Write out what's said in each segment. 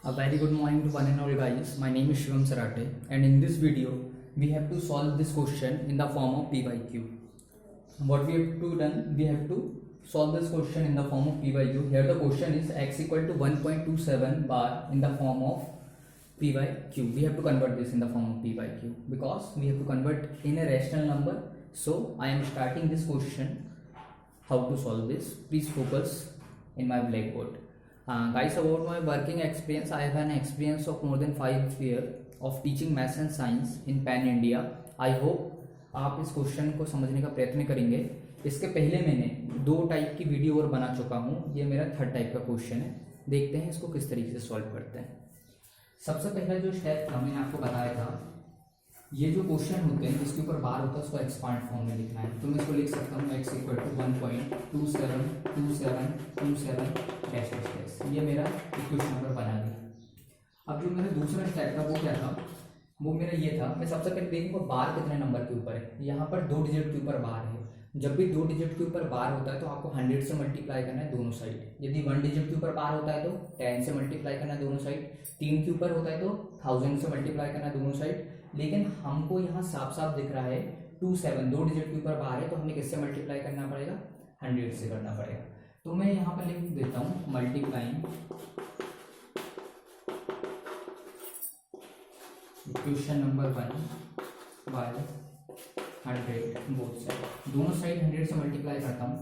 A very good morning to one and all guys. My name is Shivam Sarate and in this video we have to solve this question in the form of PYQ. What we have to done, we have to solve this question in the form of PYQ. Here the question is x equal to 1.27 bar in the form of PYQ. We have to convert this in the form of PYQ because we have to convert in a rational number. So I am starting this question. How to solve this? Please focus in my blackboard. Guys, about my working experience, I have an experience of more than 5 years of teaching maths and science in pan India. I hope आप इस question को समझने का प्रयत्न करेंगे. इसके पहले मैंने 2 टाइप की वीडियो और बना चुका हूँ. ये मेरा 3rd टाइप का क्वेश्चन है. देखते हैं इसको किस तरीके से सॉल्व करते हैं. सबसे पहला जो स्टेप था मैंने आपको बताया था, ये जो क्वेश्चन होते हैं जिसके ऊपर बार होता है उसको एक्सपांड फॉर्म में लिखना है. तो मैं इसको लिख सकता हूँ x equal to 1.272727 dash dash dash. ये मेरा इक्वेशन नंबर बना दिया. अब जो मेरा दूसरा स्टेप था वो क्या था, वो मेरा ये था, मैं सबसे पहले देखूंगा बार कितने नंबर के ऊपर है. यहाँ पर 2 डिजिट के ऊपर बार है. जब भी 2 डिजिट के ऊपर बार होता है तो आपको 100 से मल्टीप्लाई करना है दोनों साइड. यदि 1 डिजिट के ऊपर बार होता है तो 10 से मल्टीप्लाई करना है दोनों साइड. 3 के ऊपर होता है तो 1000 से मल्टीप्लाई करना है दोनों साइड. लेकिन हमको यहाँ साफ साफ दिख रहा है 27 2 डिजिट के ऊपर बार है, तो हमें किससे मल्टीप्लाई करना पड़ेगा, 100 से करना पड़ेगा. तो मैं यहाँ पर लिख देता हूँ multiplying equation number 1 by 100 both side. दोनों साइड 100 से मल्टीप्लाई करता हूँ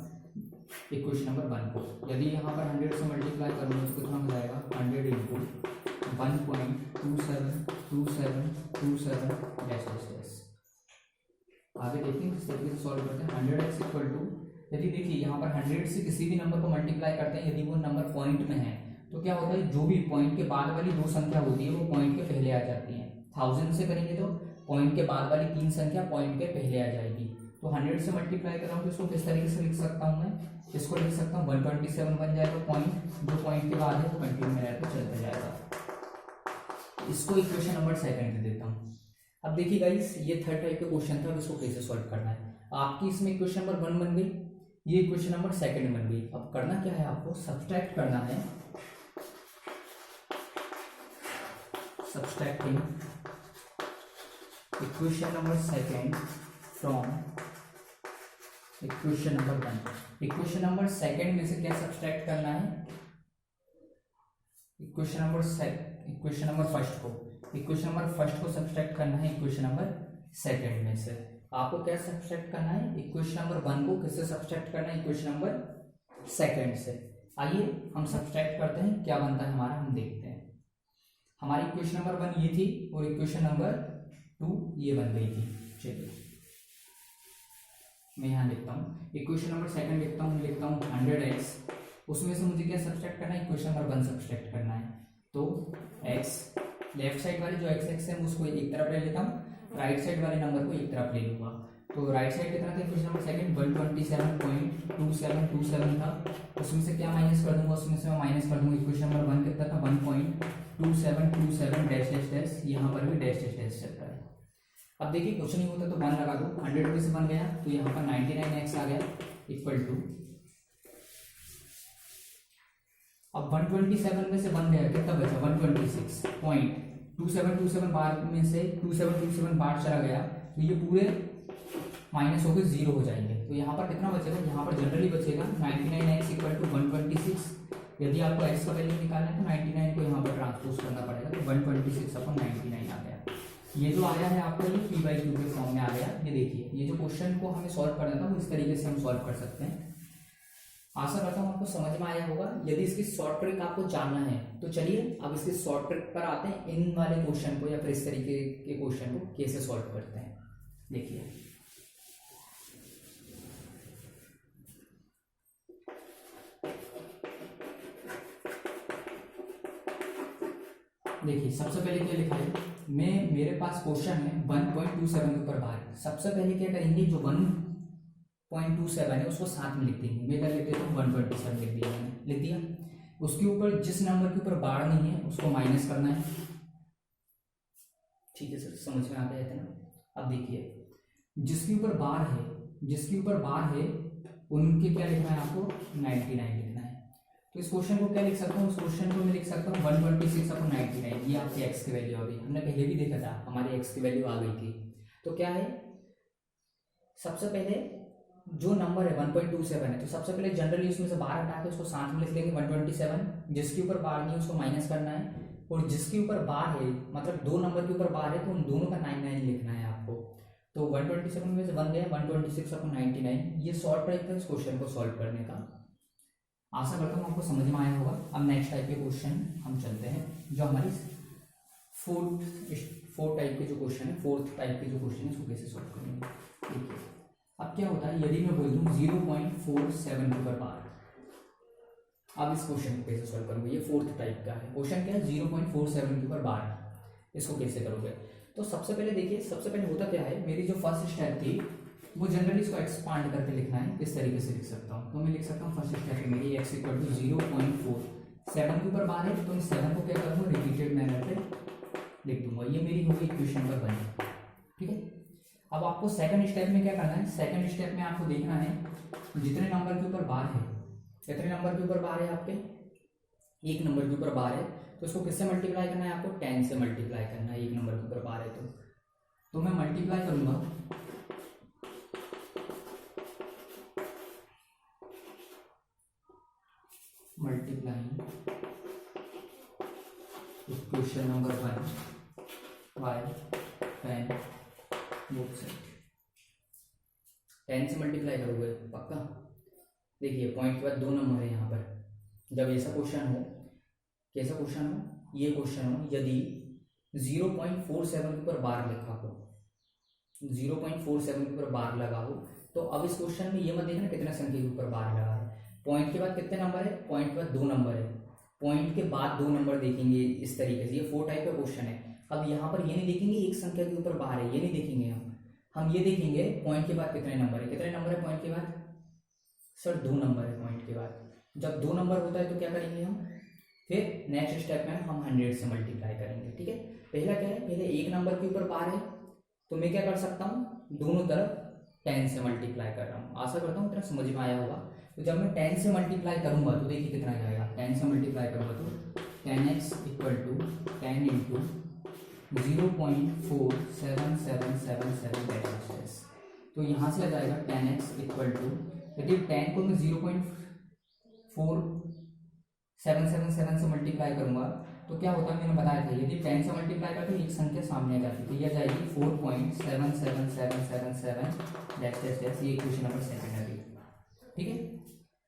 इक्वेशन नंबर 1 को. यदि यहाँ पर 100 से मल्टीप्लाई करूँगा तो कितना हो जाएगा, 100 इंटू 1.272727 डैश डैश डैश. आगे देखेंगे किस तरीके से सॉल्व करते हैं. 100x इक्वल टू, यदि देखिए यहाँ पर 100 से किसी भी नंबर को मल्टीप्लाई करते हैं, यदि वो नंबर पॉइंट में है तो क्या होता है, जो भी पॉइंट के बाद वाली 2 संख्या होती है वो पॉइंट के पहले आ जाती है. 1000 से करेंगे तो पॉइंट के बाद वाली 3 संख्या पॉइंट के पहले आ जाएगी. तो 100 से मल्टीप्लाई कर रहा हूँ तो इसको किस तरीके से लिख सकता हूँ, मैं इसको लिख सकता हूँ 127 बन जाएगा. पॉइंट जो पॉइंट के बाद है वो कंटिन्यू में रहकर चलता जाएगा. इसको इक्वेशन नंबर 2 दे देता हूँ. अब देखिए गाइस, ये 3rd टाइप का क्वेश्चन था. अब इसको कैसे सॉल्व करना है. आपकी इसमें इक्वेशन नंबर 1 बन गई, ये इक्वेशन नंबर 2 बन गई. अब करना क्या है, आपको सब्सट्रैक्ट करना है. Subtracting equation number 2 from equation number 1. Equation number 2 में से क्या सब्सट्रैक्ट करना है, इक्वेशन नंबर 1 को सब्सट्रैक्ट करना है इक्वेशन नंबर 2 में से. आपको क्या सब्सट्रैक्ट करना है, इक्वेशन नंबर 1 को किससे सब्सट्रैक्ट करना है, इक्वेशन नंबर 2 से. आइए हम सब्सट्रैक्ट करते हैं, क्या बनता है हमारा, हम देखते हैं. हमारी इक्वेशन नंबर 1 ये थी और इक्वेशन नंबर 2 ये बन गई थी. चलिए मैं यहाँ लिखता हूँ इक्वेशन नंबर 2 लिखता हूँ 100x. उसमें से मुझे क्या सब्सट्रैक्ट करना है, इक्वेशन नंबर 1 सब्सट्रैक्ट करना है. तो x लेफ्ट साइड वाले जो x है उसको एक तरफ ले लेता हूँ, राइट साइड वाले नंबर को एक तरफ ले लूंगा. तो राइट साइड कितना था इक्वेशन नंबर 2 127.2727 था. उसमें से क्या माइनस कर दूंगा, उसमें से मैं माइनस कर दूंगा इक्वेशन नंबर 1 कितना था 1.2727 डैश डैश डैश. यहाँ पर भी डैश डैश डैश चल रहा है. अब देखिए कुछ नहीं होता तो 1 लगा दो. 100 में से बन गया तो यहाँ पर 99x आ गया इक्वल टू. अब 127 में से बन गया कितना बचा, 126.2727 बार में से 2727 बार चला गया तो ये पूरे माइनस होकर 0 हो जाएंगे. तो यहाँ पर कितना बचेगा, यहाँ पर जनरली बचेगा 99x इक्वल टू 126. यदि आपको x का वैल्यू निकालना है तो 99 को यहाँ पर ट्रांसपोज करना पड़ेगा. तो 126/99 आ गया. ये जो आया है आपको ये p/q के फॉर्म में आ गया. ये देखिए, ये जो क्वेश्चन को हमें सॉल्व करना था वो इस तरीके से हम सॉल्व कर सकते हैं. आशा करता हूँ आपको समझ में आया होगा. यदि इसकी शॉर्ट ट्रिक आपको जानना है तो चलिए अब इसकी शॉर्ट ट्रिक पर आते हैं. इन वाले क्वेश्चन को या फिर इस तरीके के क्वेश्चन को कैसे सॉल्व करते हैं. देखिए सबसे पहले क्या लिखा है, मेरे पास क्वेश्चन है 1.27 के ऊपर बार. सबसे पहले क्या करेंगे, जो 1.27 है उसको साथ में लिख देंगे. मैं क्या लिख देता हूँ 127 लिख दिया, मैंने लिख दिया. उसके ऊपर जिस नंबर के ऊपर बार नहीं है उसको माइनस करना है. ठीक है सर, समझ में आता है ना. अब देखिए जिसके ऊपर बार है उनके क्या लिखना है आपको 99 लिखना है. तो इस क्वेश्चन को क्या लिख सकता हूँ, इस क्वेश्चन को मैं लिख सकता हूँ 126/99, ये आपकी एक्स की वैल्यू आ गई। हमने पहले भी देखा था हमारी एक्स की वैल्यू आ गई थी। तो क्या है, सबसे पहले जो नंबर है 1.27 है, तो सबसे पहले जनरली उसमें से 12 हटा के उसको साथ में लिख लेंगे 127। जिसके ऊपर बार नहीं है उसको माइनस करना है, और जिसके ऊपर बार है मतलब 2 नंबर के ऊपर बार है तो उन दोनों का 99 लिखना है आपको। तो 127 में से 1 गया 126/99। ये शॉर्ट ट्रिक है इस क्वेश्चन को सॉल्व करने का। आशा करता हूँ आपको समझ में आया होगा। अब नेक्स्ट टाइप के क्वेश्चन हम चलते हैं, जो हमारी फोर्थ टाइप के जो क्वेश्चन है, फोर्थ टाइप के जो क्वेश्चन है उसको कैसे सॉल्व करेंगे। देखिए अब क्या होता है, यदि मैं बोल दूँ 0.47 के ऊपर बार, अब इस क्वेश्चन को कैसे सॉल्व करोगे। ये फोर्थ टाइप का है क्वेश्चन। क्या है, 0.47 के ऊपर बार, इसको कैसे करोगे। तो सबसे पहले देखिए, सबसे पहले होता क्या है, मेरी जो फर्स्ट स्टेप थी वो जनरली इसको एक्सपांड करके लिखना है। इस तरीके से लिख सकता हूँ, तो मैं लिख सकता हूँ फर्स्ट स्टेप है मेरी x = 0.47 के ऊपर बार है, तो मैं 7 को क्या करूँगा रिपीटेड मैनर पे लिख दूंगा। ये मेरी होगी इक्वेशन नंबर 1। ठीक है, अब आपको सेकंड स्टेप में क्या करना है, सेकंड स्टेप में आपको देखना है जितने नंबर के ऊपर बार है, कितने नंबर के ऊपर बार है आपके, 1 नंबर के ऊपर बार है, तो इसको किससे मल्टीप्लाई करना है आपको, 10 से मल्टीप्लाई करना है। 1 नंबर के ऊपर बार है तो मैं मल्टीप्लाई करूंगा equation number 1 by 10 both side. 10 से मल्टीप्लाई करोगे पक्का। देखिए पॉइंट के बाद 2 नंबर है यहाँ पर। जब ऐसा क्वेश्चन हो, कैसा क्वेश्चन हो, ये क्वेश्चन हो यदि 0.47 के ऊपर बार लिखा हो, 0.47 के ऊपर बार लगा हो, तो अब इस क्वेश्चन में ये मत देखना कितने संख्या के ऊपर बार लगा है। पॉइंट के बाद कितने नंबर है, पॉइंट के बाद 2 नंबर है, पॉइंट के बाद 2 नंबर देखेंगे इस तरीके से। ये 4 टाइप का क्वेश्चन है। अब यहाँ पर ये नहीं देखेंगे एक संख्या के ऊपर बार है, ये नहीं देखेंगे हम ये देखेंगे पॉइंट के बाद कितने नंबर है। कितने नंबर है पॉइंट के बाद, सर 2 नंबर है पॉइंट के बाद। जब 2 नंबर होता है तो क्या करेंगे हम, फिर नेक्स्ट स्टेप में हम 100 से मल्टीप्लाई करेंगे। ठीक है, पहला क्या है, पहले 1 नंबर के ऊपर बार है तो मैं क्या कर सकता हूँ, दोनों तरफ 10 से मल्टीप्लाई कर रहा हूँ। आशा करता हूँ इतना समझ में आया होगा। तो जब मैं 10 से मल्टीप्लाई करूंगा तो देखिए कितना जाएगा, 10 से मल्टीप्लाई करूंगा तो 10x = 10 × 0.477777। तो यहाँ से आ जाएगा 10x = यदि 10 को मैं 0.4777 से मल्टीप्लाई करूंगा तो क्या होता है, मैंने बताया था यदि 10 से मल्टीप्लाई करते एक संख्या सामने आ जाती है, तो यह जाएगी 4.77777 ये क्वेश्चन नंबर 2 है। ठीक है,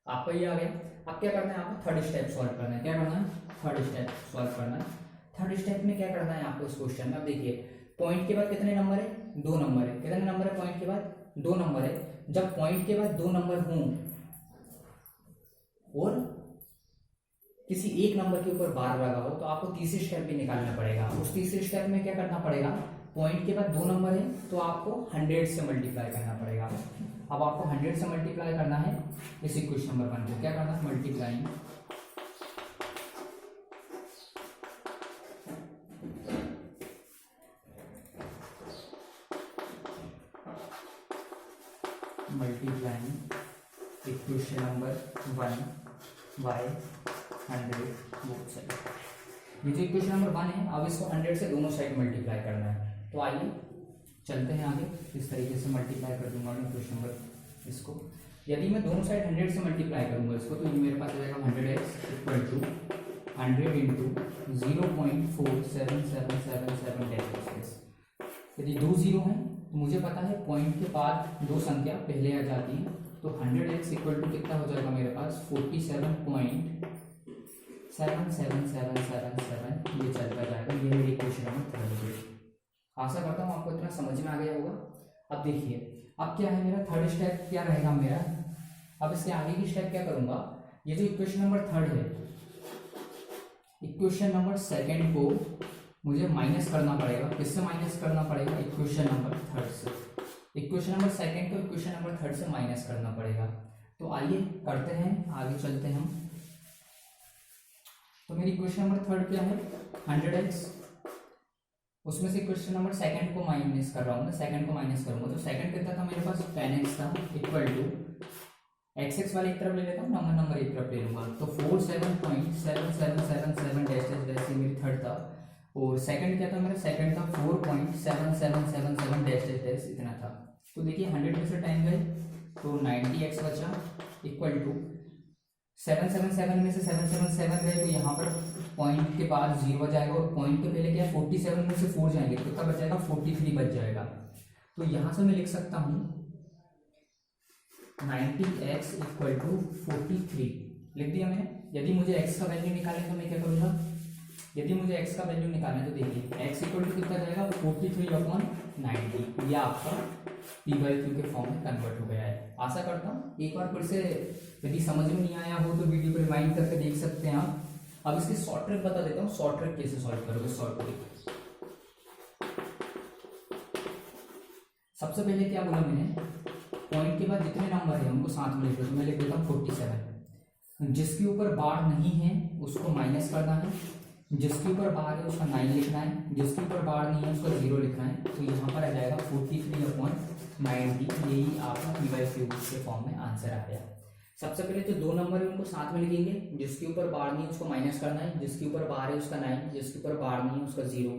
आपका ये आ गया। अब क्या करना है, आपको थर्ड स्टेप सॉल्व करना है। क्या करना है, थर्ड स्टेप सॉल्व करना है। थर्ड स्टेप में क्या करना है आपको इस क्वेश्चन में, अब देखिए पॉइंट के बाद कितने नंबर है, 2 नंबर है। कितने नंबर है पॉइंट के बाद, 2 नंबर है। जब पॉइंट के बाद 2 नंबर हों और किसी एक नंबर के ऊपर बार लगा हो तो आपको तीसरी स्टेप भी निकालना पड़ेगा। उस तीसरे स्टेप में क्या करना पड़ेगा, पॉइंट के बाद 2 नंबर है तो आपको 100 से मल्टीप्लाई करना पड़ेगा। अब आपको 100 से मल्टीप्लाई करना है इस इक्वेशन नंबर 1 को। क्या करना है, multiplying equation number 1 by 100 both side. ये जो इक्वेशन नंबर 1 है, अब इसको 100 से दोनों साइड मल्टीप्लाई करना है। तो आइए चलते हैं आगे। इस तरीके से मल्टीप्लाई कर दूंगा मैं इक्वेशन नंबर इसको। यदि मैं दोनों साइड 100 से मल्टीप्लाई करूंगा इसको, तो ये मेरे पास आ जाएगा 100x = 100 × 0.477777। यदि 2 0 हैं तो मुझे पता है पॉइंट के बाद 2 संख्या पहले आ जाती है, तो 100x = कितना हो जाएगा मेरे पास 47.77777। ये चलता जाएगा। ये मेरी इक्वेशन नंबर 3 है। आशा करता हूँ आपको इतना समझ में आ गया होगा। अब देखिए अब क्या है, मेरा थर्ड स्टेप क्या रहेगा मेरा, अब इसके आगे की स्टेप क्या करूंगा, ये जो इक्वेशन नंबर 3 है, इक्वेशन नंबर 2 को मुझे माइनस करना पड़ेगा। किससे माइनस करना पड़ेगा, इक्वेशन नंबर 3 से। इक्वेशन नंबर 2 को इक्वेशन नंबर 3 से माइनस करना पड़ेगा। तो आइए करते हैं, आगे चलते हैं हम। तो मेरी इक्वेशन नंबर 3 क्या है, 100x, उसमें से क्वेश्चन नंबर 2 को माइनस कर रहा हूँ मैं, 2 को माइनस करूंगा तो 2 कितना था मेरे पास 10x था, इक्वल टू x वाले एक तरफ ले लेता हूँ, नंबर एक तरफ ले लूंगा तो 4 47.7777 डैश डैश डैश, ये मेरी थर्ड था। और सेकंड क्या था मेरा, सेकंड था 4.7777 डैश डैश डैश, इतना था। तो देखिए 100 में से 10 गए तो 90x बचा, इक्वल टू 777 में से 777 गए तो यहाँ पर पॉइंट के बाद 0 जाएगा, और पॉइंट के पहले क्या है 47 में से 4 जाएंगे तो कितना बच जाएगा, 43 बच जाएगा। तो यहाँ से मैं लिख सकता हूँ 90x इक्वल टू 43 लिख दिया मैंने। यदि मुझे x का वैल्यू निकालना तो मैं क्या करूँगा, यदि मुझे x का वैल्यू निकालना है तो देखिए x इक्वल टू कितना जाएगा, 43/90। यह आपका p/q के फॉर्म में कन्वर्ट हो गया है। आशा करता हूँ एक बार फिर से यदि समझ में नहीं आया हो तो वीडियो को रिवाइंड करके देख सकते हैं आप। अब इसकी शॉर्ट ट्रिक बता देता हूँ, शॉर्ट ट्रिक कैसे सॉल्व करोगे। शॉर्ट ट्रिक सबसे पहले क्या बोला मैंने, पॉइंट के बाद जितने नंबर है उनको साथ में लिख दो। तो मैं लिख देता हूँ 47। जिसके ऊपर बार नहीं है उसको माइनस करना है, जिसके ऊपर बार है उसका 9 लिखना है, जिसके ऊपर बार नहीं है उसका 0 लिखना है। तो यहाँ पर आ जाएगा 43/90। यही आपका p/q के फॉर्म में आंसर आ गया। सबसे पहले जो 2 नंबर है उनको साथ में लिखेंगे, जिसके ऊपर बार नहीं है उसको माइनस करना है, जिसके ऊपर बार है उसका 9, जिसके ऊपर बार नहीं है उसका 0।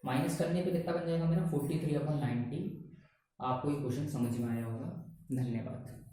माइनस करने पे कितना बन जाएगा मेरा, 43/90। आपको ये क्वेश्चन समझ में आया होगा। धन्यवाद।